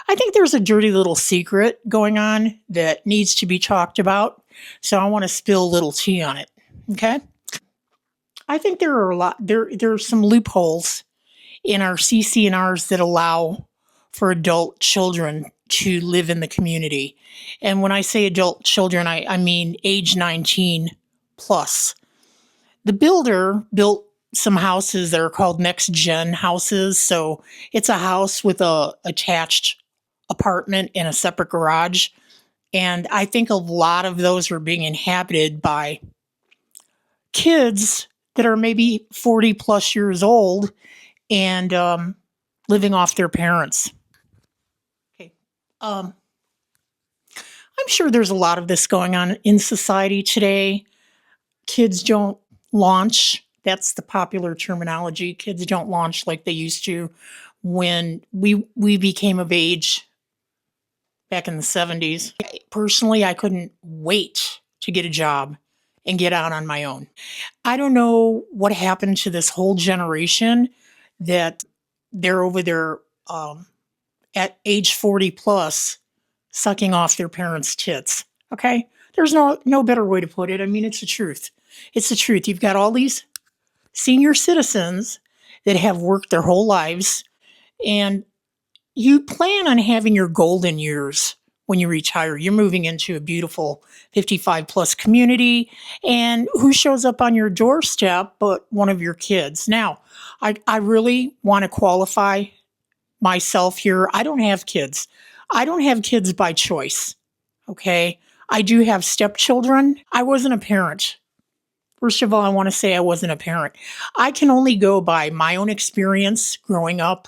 I think there's a dirty little secret going on that needs to be talked about. So I want to spill a little tea on it. Okay. I think there's some loopholes in our CC&Rs that allow for adult children to live in the community. And when I say adult children, I mean age 19 plus. The builder built some houses that are called next gen houses. So it's a house with a attached apartment and a separate garage. And I think a lot of those are being inhabited by kids that are maybe 40 plus years old and living off their parents. Okay. Um, I'm sure there's a lot of this going on in society today. Kids don't launch. That's the popular terminology. Kids don't launch like they used to when we became of age back in the 70s. Personally, I couldn't wait to get a job and get out on my own. I don't know what happened to this whole generation that they're over there at age 40 plus sucking off their parents' tits. Okay? There's no better way to put it. I mean, it's the truth. It's the truth. You've got all these senior citizens that have worked their whole lives, and you plan on having your golden years when you retire. You're moving into a beautiful 55 plus community, and who shows up on your doorstep but one of your kids? Now, I really want to qualify myself here. I don't have kids. I don't have kids by choice. Okay. I do have stepchildren. I wasn't a parent. First of all, I want to say I wasn't a parent. I can only go by my own experience growing up,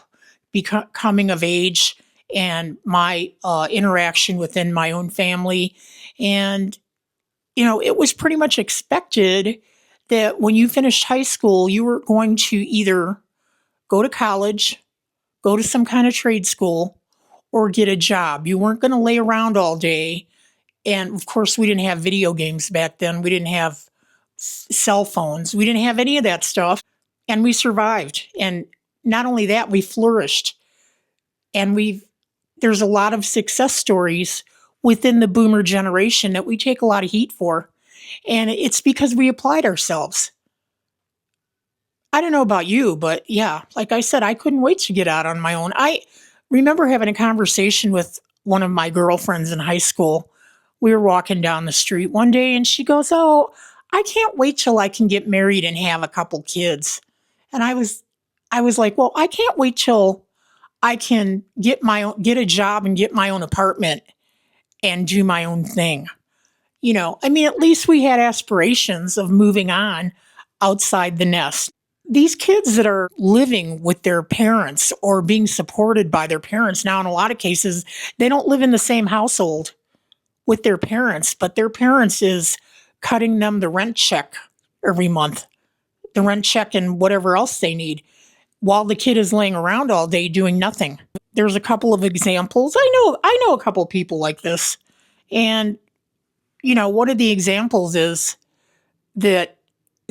becoming of age, and my interaction within my own family. And, it was pretty much expected that when you finished high school, you were going to either go to college, go to some kind of trade school, or get a job. You weren't going to lay around all day. And of course, we didn't have video games back then. We didn't have cell phones. We didn't have any of that stuff. And we survived. And not only that, we flourished. And there's a lot of success stories within the boomer generation that we take a lot of heat for. And it's because we applied ourselves. I don't know about you, but yeah, like I said, I couldn't wait to get out on my own. I remember having a conversation with one of my girlfriends in high school. We were walking down the street one day and she goes, "Oh, I can't wait till I can get married and have a couple kids." And I was like, "Well, I can't wait till I can get a job and get my own apartment and do my own thing." At least we had aspirations of moving on outside the nest. These kids that are living with their parents or being supported by their parents now, in a lot of cases, they don't live in the same household with their parents, but their parents is cutting them the rent check every month, the rent check and whatever else they need, while the kid is laying around all day doing nothing. There's a couple of examples. I know a couple of people like this. And, one of the examples is that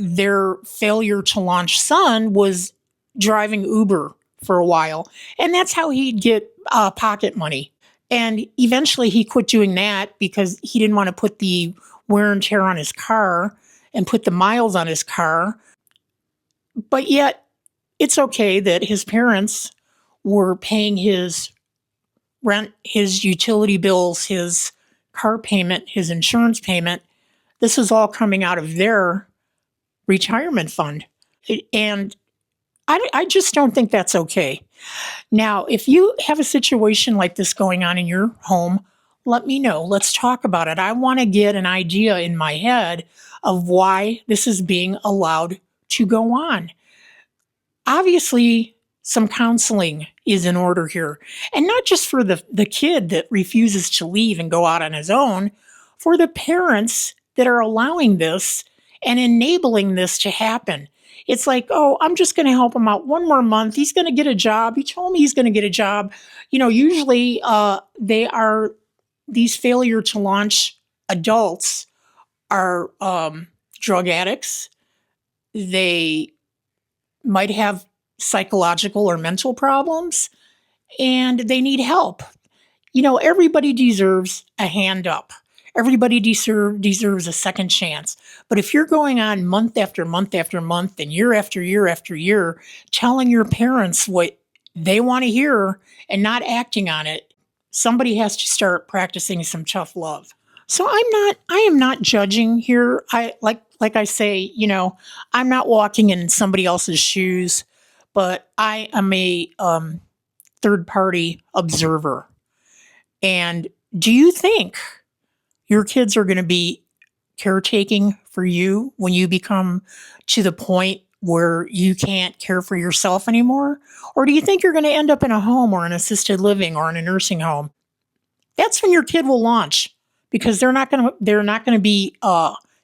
their failure to launch son was driving Uber for a while. And that's how he'd get pocket money. And eventually he quit doing that because he didn't want to put the wear and tear on his car and put the miles on his car. But yet it's okay that his parents were paying his rent, his utility bills, his car payment, his insurance payment. This is all coming out of their retirement fund. And I just don't think that's okay. Now, if you have a situation like this going on in your home, let me know. Let's talk about it. I want to get an idea in my head of why this is being allowed to go on. Obviously, some counseling is in order here. And not just for the kid that refuses to leave and go out on his own, for the parents that are allowing this and enabling this to happen. It's like, "Oh, I'm just going to help him out one more month. He's going to get a job. He told me he's going to get a job." Usually these failure to launch adults are drug addicts. They might have psychological or mental problems, and they need help. Everybody deserves a hand up. Everybody deserves a second chance. But if you're going on month after month after month and year after year after year telling your parents what they want to hear and not acting on it, somebody has to start practicing some tough love. So I am not judging here. Like I say, I'm not walking in somebody else's shoes, but I am a third party observer. And do you think your kids are going to be caretaking for you when you become to the point where you can't care for yourself anymore? Or do you think you're going to end up in a home or an assisted living or in a nursing home? That's when your kid will launch because they're not going to be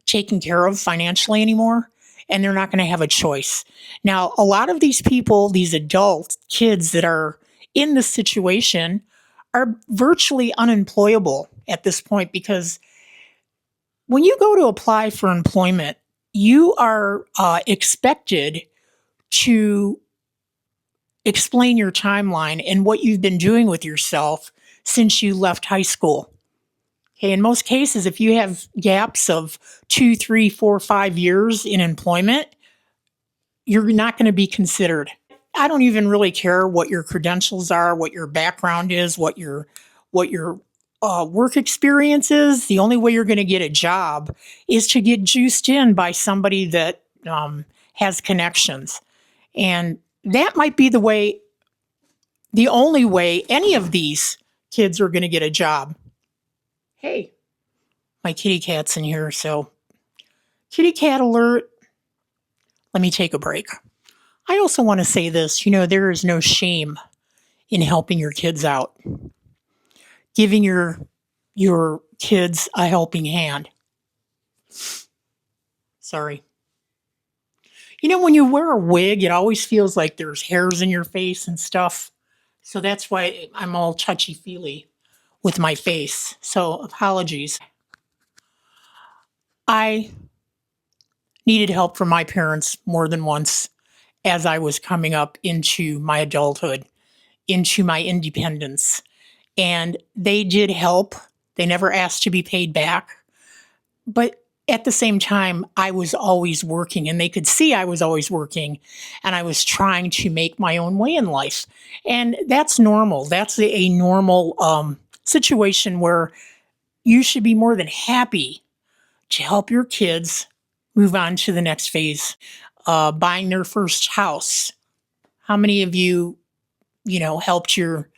taken care of financially anymore, and they're not going to have a choice. Now, a lot of these people, these adult kids that are in this situation, are virtually unemployable at this point because when you go to apply for employment, you are expected to explain your timeline and what you've been doing with yourself since you left high school. Okay, in most cases, if you have gaps of 2, 3, 4, 5 years in employment, you're not going to be considered. I don't even really care what your credentials are, what your background is, what your work experience is. The only way you're going to get a job is to get juiced in by somebody that has connections, and that might be the only way any of these kids are going to get a job. Hey, my kitty cat's in here, so kitty cat alert. Let me take a break. I also want to say this, there is no shame in helping your kids out, giving your kids a helping hand. Sorry. When you wear a wig, it always feels like there's hairs in your face and stuff. So that's why I'm all touchy-feely with my face. So apologies. I needed help from my parents more than once as I was coming up into my adulthood, into my independence. And they did help. They never asked to be paid back. But at the same time, I was always working, and they could see I was always working, and I was trying to make my own way in life. And that's normal. That's a normal situation where you should be more than happy to help your kids move on to the next phase, buying their first house. How many of you, helped your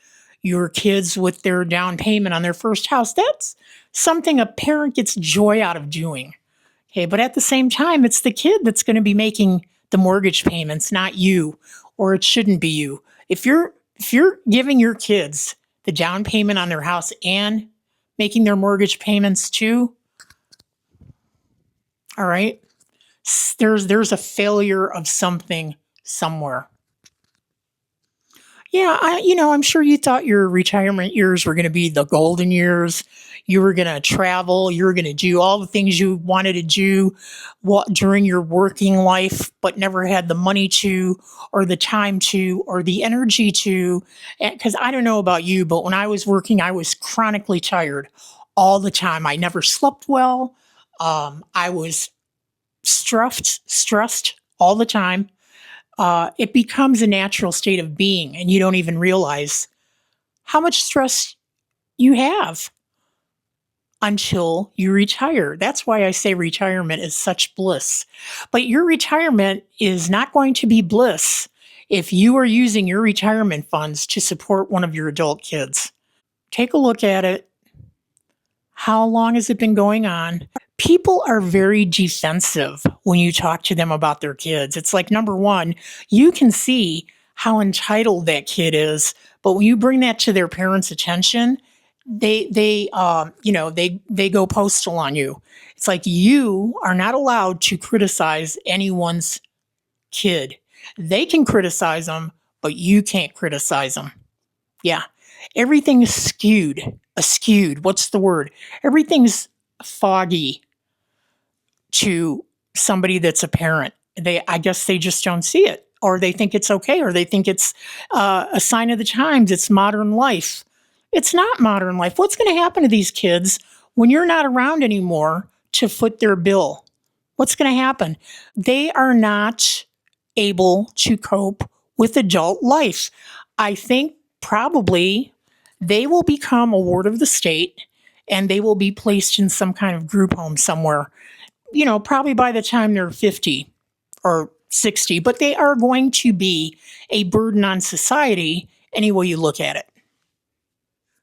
kids with their down payment on their first house? That's something a parent gets joy out of doing. Okay, but at the same time, it's the kid that's going to be making the mortgage payments, not you, or it shouldn't be you. If you're giving your kids the down payment on their house and making their mortgage payments too, all right, there's a failure of something somewhere. Yeah, I'm sure you thought your retirement years were going to be the golden years. You were going to travel. You were going to do all the things you wanted to do during your working life, but never had the money to, or the time to, or the energy to. Because I don't know about you, but when I was working, I was chronically tired all the time. I never slept well. I was stressed all the time. It becomes a natural state of being, and you don't even realize how much stress you have until you retire. That's why I say retirement is such bliss. But your retirement is not going to be bliss if you are using your retirement funds to support one of your adult kids. Take a look at it. How long has it been going on? People are very defensive when you talk to them about their kids. It's like, number one, you can see how entitled that kid is, but when you bring that to their parents' attention, they go postal on you. It's like you are not allowed to criticize anyone's kid. They can criticize them, but you can't criticize them. Yeah. Everything is skewed. What's the word? Everything's foggy to somebody that's a parent. I guess they just don't see it, or they think it's okay, or they think it's a sign of the times. It's modern life. It's not modern life. What's going to happen to these kids when you're not around anymore to foot their bill? What's going to happen? They are not able to cope with adult life. I think probably they will become a ward of the state and they will be placed in some kind of group home somewhere, probably by the time they're 50 or 60, but they are going to be a burden on society any way you look at it.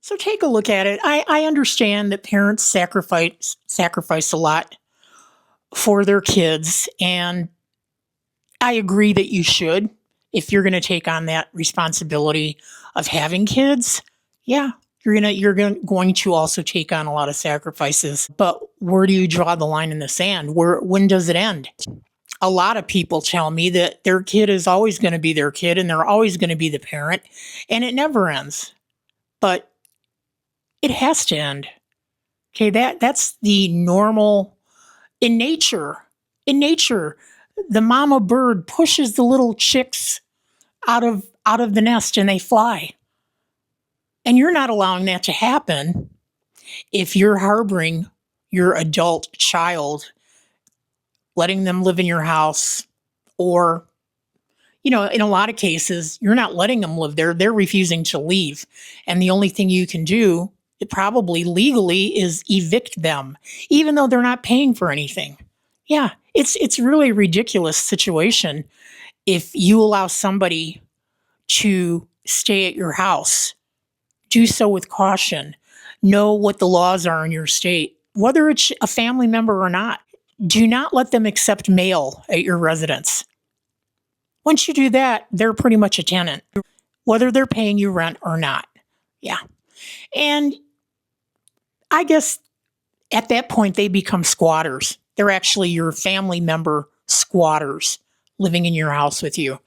So take a look at it. I understand that parents sacrifice a lot for their kids, and I agree that you should if you're going to take on that responsibility of having kids. Yeah, you're going to also take on a lot of sacrifices. But where do you draw the line in the sand? When does it end? A lot of people tell me that their kid is always going to be their kid and they're always going to be the parent, and it never ends. But it has to end. Okay, that's the normal in nature. In nature, the mama bird pushes the little chicks out of the nest and they fly. And you're not allowing that to happen if you're harboring your adult child, letting them live in your house, or in a lot of cases, you're not letting them live there. They're refusing to leave. And the only thing you can do, probably legally, is evict them, even though they're not paying for anything. Yeah, it's really a ridiculous situation if you allow somebody to stay at your house. Do so with caution. Know what the laws are in your state, whether it's a family member or not. Do not let them accept mail at your residence. Once you do that, they're pretty much a tenant, whether they're paying you rent or not. Yeah. And I guess at that point, they become squatters. They're actually your family member squatters living in your house with you.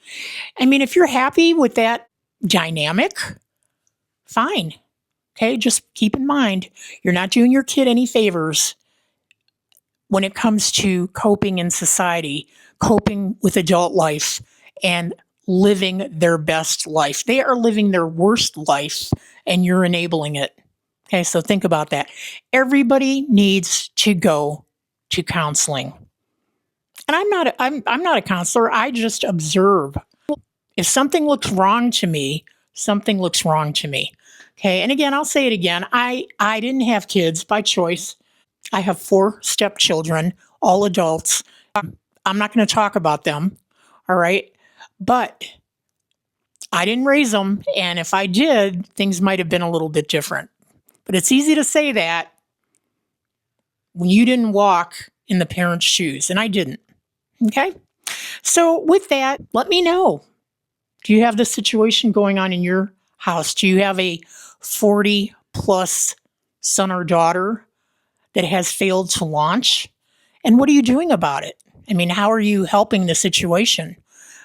I mean, if you're happy with that dynamic, fine. Okay, just keep in mind, you're not doing your kid any favors when it comes to coping in society, coping with adult life, and living their best life. They are living their worst life, and you're enabling it. Okay, so think about that. Everybody needs to go to counseling. And I'm not a counselor. I just observe. If something looks wrong to me, something looks wrong to me. Okay, and again, I'll say it again. I didn't have kids by choice. I have 4 stepchildren, all adults. I'm not going to talk about them, all right? But I didn't raise them, and if I did, things might have been a little bit different. But it's easy to say that when you didn't walk in the parents' shoes, and I didn't. Okay? So with that, let me know. Do you have this situation going on in your house? Do you have a 40-plus son or daughter that has failed to launch? And what are you doing about it? I mean, how are you helping the situation?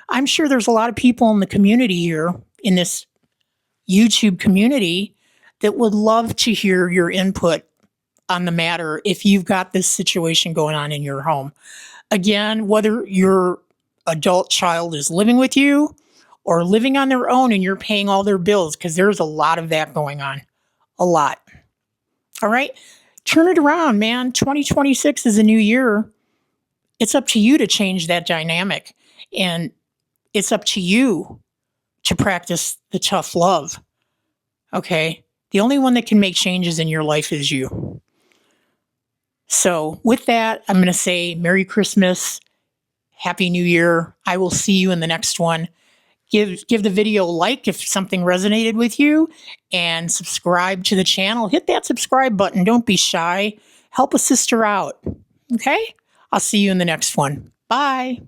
I'm sure there's a lot of people in the community here, in this YouTube community, that would love to hear your input on the matter if you've got this situation going on in your home. Again, whether your adult child is living with you or living on their own and you're paying all their bills, because there's a lot of that going on. A lot. All right? Turn it around, man. 2026 is a new year. It's up to you to change that dynamic. And it's up to you to practice the tough love. Okay? The only one that can make changes in your life is you. So with that, I'm going to say Merry Christmas, Happy New Year. I will see you in the next one. Give the video a like if something resonated with you, and subscribe to the channel. Hit that subscribe button. Don't be shy. Help a sister out. Okay? I'll see you in the next one. Bye.